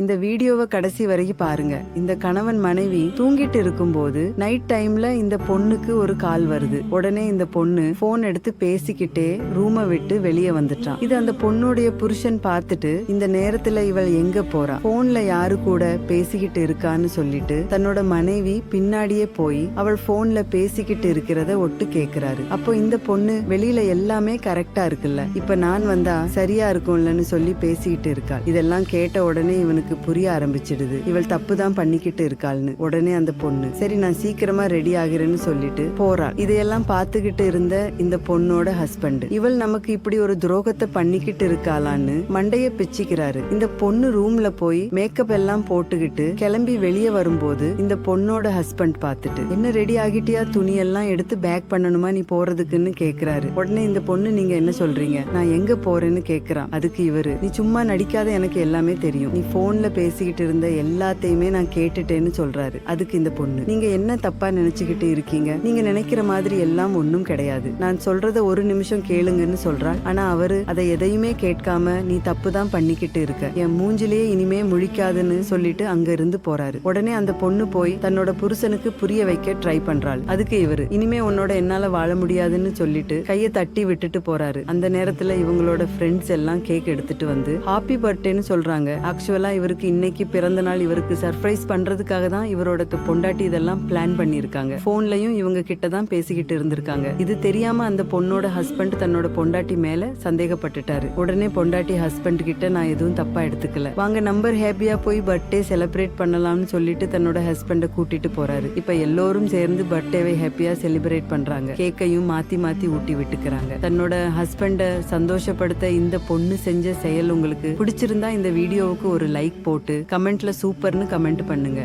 இந்த வீடியோவை கடைசி வரைக்கும் பாருங்க. இந்த கணவன் மனைவி தூங்கிட்டு இருக்கும்போது நைட் டைம்ல இந்த பொண்ணுக்கு ஒரு கால் வருது. உடனே இந்த பொண்ணு போன் எடுத்து பேசிக்கிட்டே ரூமை விட்டு வெளியே வந்துட்டான். இது அந்த பொண்ணுடைய புருஷன் பார்த்துட்டு இந்த நேரத்துல இவள் எங்க போறா, போன்ல யாரு கூட பேசிக்கிட்டு இருக்கான்னு சொல்லிட்டு தன்னோட மனைவி பின்னாடியே போய் அவள் போன்ல பேசிக்கிட்டு இருக்கிறத ஒட்டு கேக்குறாரு. அப்போ இந்த பொண்ணு வெளியில எல்லாமே கரெக்டா இருக்குல்ல, இப்ப நான் வந்தா சரியா இருக்கும்லன்னு சொல்லி பேசிக்கிட்டு இருக்கா. இதெல்லாம் கேட்ட உடனே இவனுக்கு புரிய ஆரம்பிச்சிடுது, இவள் தப்பு தான் பண்ணிக்கிட்டு இருக்காள்னு. உடனே அந்த பொண்ணு சரி நான் சீக்கிரமா ரெடி ஆகிறேன்னு சொல்லிட்டு போறாள். இதையெல்லாம் பார்த்துக்கிட்டு இருந்த இந்த பொண்ணோட ஹஸ்பண்ட் இவள் நமக்கு இப்படி ஒரு துரோகத்தை பண்ணிக்கிட்டு இருக்காளான்னு மண்டைய பிச்சுக்கிறாரு. இந்த பொண்ணு ரூம்ல போய் மேக்கப் எல்லாம் போட்டுக்கிட்டு கிளம்பி வெளியே வரும்போது இந்த பொண்ணோட ஹஸ்பண்ட் பார்த்துட்டு என்ன ரெடி ஆகிட்டியா, துணி எல்லாம் எடுத்து பேக் பண்ணணுமா நீ போறதுக்குன்னு கேக்குறாரு. உடனே இந்த பொண்ணு நீங்க என்ன சொல்றீங்க, நான் எங்க போறேன்னு கேக்குறான். அதுக்கு இவரு நீ சும்மா நடிக்காத, எனக்கு எல்லாமே தெரியும், நீ போன்ல பேசிக்கிட்டு இருந்த எல்லாத்தையுமே நான் கேட்டுட்டேன்னு சொல்றாரு. அதுக்கு இந்த பொண்ணு நீங்க என்ன தப்பா நினைச்சுக்கிட்டு இருக்கீங்க, நீங்க நினைக்கிற மாதிரி எல்லாம் ஒண்ணும் கிடையாது, நான் சொல்றத ஒரு நிமிஷம் கேளுங்கன்னு சொல்றாள். ஆனா அவரு அதை எதையுமே கேட்காம நீ தப்பு தான் பண்ணிக்கிட்டு இருக்க, என் மூஞ்சிலேயே இனிமே முழிக்காதுன்னு சொல்லிட்டு அங்க இருந்து போறாரு. உடனே அந்த பொண்ணு போய் தன்னோட புருஷனுக்கு புரிய வைக்க ட்ரை பண்றாள். அதுக்கு இவரு இனிமே உன்னோட என்னால வாழ முடியாதுன்னு சொல்லிட்டு கையை தட்டி விட்டுட்டு போறாரு. அந்த நேரத்துல இவங்களோட ஃப்ரெண்ட்ஸ் எல்லாம் கேக் எடுத்துட்டு வந்து ஹாப்பி பர்த்டேன்னு சொல்றாங்க. ஆக்சுவலா இவருக்கு இன்னைக்கு பிறந்த நாள், இவருக்கு சர்ப்ரைஸ் பண்றதுக்காக தான் இவரோட பொண்டாட்டி இதெல்லாம் பிளான் பண்ணிருக்காங்க. போன்லயும் இவங்க கிட்ட தான் பேசிக்கிட்டு இருந்திருக்காங்க. இது தெரியாம அந்த பொண்ணோட ஹஸ்பண்ட் தன்னோட பொண்டாட்டி மேல சந்தேகப்பட்டுட்டாரு. உடனே பொண்டாட்டி ஹஸ்பண்ட் கிட்ட நான் எதுவும் தப்பா எடுத்துக்கல, வாங்க நம்பர் ஹாப்பியா போய் பர்த்டே செலிப்ரேட் பண்ணலாம்னு சொல்லிட்டு தன்னோட ஹஸ்பண்ட கூட்டிட்டு போறாரு. இப்ப எல்லோரும் சேர்ந்து பர்த்டேவை ஹாப்பியா செலிப்ரேட் பண்றாங்க. கேக்கையும் மாத்தி மாத்தி ஊட்டி விட்டுக்கிறாங்க. தன்னோட ஹஸ்பண்ட சந்தோஷப்படுத்த இந்த பொண்ணு செஞ்ச செயல் உங்களுக்கு பிடிச்சிருந்தா இந்த வீடியோவுக்கு ஒரு லைக் போட்டு கமெண்ட்ல சூப்பர்னு கமெண்ட் பண்ணுங்க.